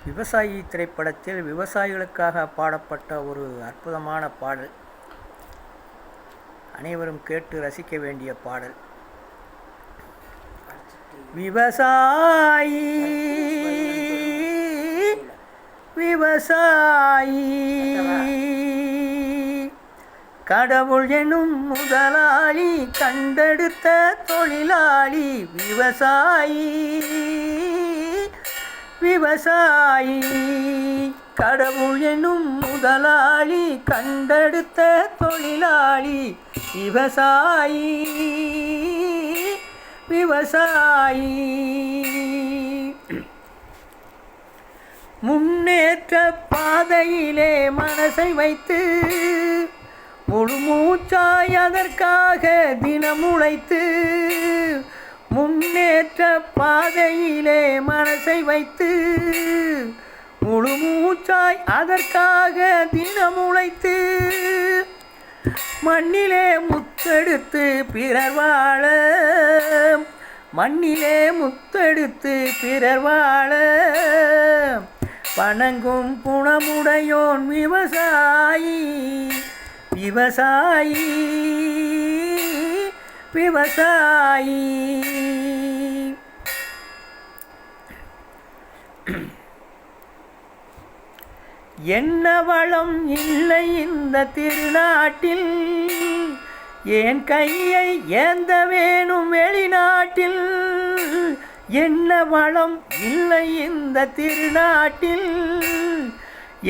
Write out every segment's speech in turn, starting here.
விவசாயி திரைப்படத்தில் விவசாயிகளுக்காக பாடப்பட்ட ஒரு அற்புதமான பாடல். அனைவரும் கேட்டு ரசிக்க வேண்டிய பாடல். விவசாயி விவசாயி கடவுள் எனும் முதலாளி, கண்டெடுத்த தொழிலாளி. விவசாயி விவசாயி கடவுள் எனும் முதலாளி, கண்டெடுத்த தொழிலாளி. விவசாயி விவசாயி முன்னேற்ற பாதையிலே மனசை வைத்து முழு மூச்சாய் அதற்காக தினம் உழைத்து, முன்னேற்ற பாதையிலே மனசை வைத்து முழு மூச்சாய் அதற்காக தினம் உழைத்து, மண்ணிலே முத்தெடுத்து பிறர் வாழ, மண்ணிலே முத்தெடுத்து பிறர் வாழ வணங்கும் குணமுடையோன் விவசாயி. விவசாயி விவசாயி என்ன வளம் இல்லை இந்த திருநாட்டில், என் கையை ஏந்த வேணும் வெளிநாட்டில். என்ன வளம் இல்லை இந்த திருநாட்டில்,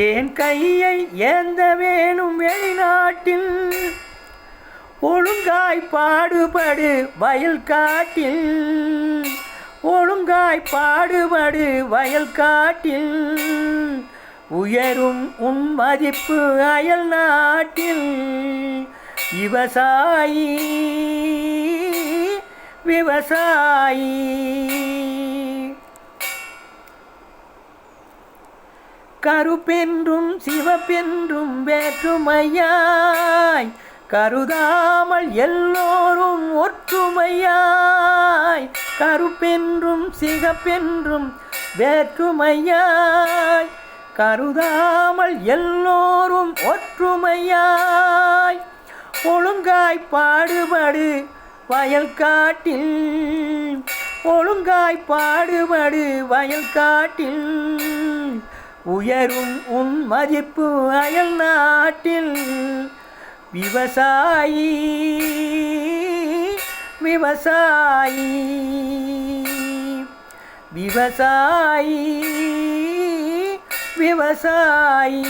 என் கையை ஏந்த வேணும் வெளிநாட்டில். ஒழுங்காய் பாடுபடு வயல் காட்டில், ஒழுங்காய் பாடுபடு வயல் காட்டில். உயரும் உன் மதிப்பு அயல் நாட்டில். விவசாயி விவசாயி கருப்பென்றும் சிவப்பென்றும் வேற்றுமையாய் கருதாமல் எல்லோரும் ஒற்றுமையாய். கருப்பென்றும் சிவப்பென்றும் வேற்றுமையாய் கருதாமல் எல்லோரும் ஒற்றுமையாய். ஒழுங்காய் பாடுபடு வயல் காட்டில், ஒழுங்காய் பாடுபடு வயல் காட்டில். உயரும் உன் மதிப்பு அயல் நாட்டில். விவசாயி விவசாயி விவசாயி விவசாயி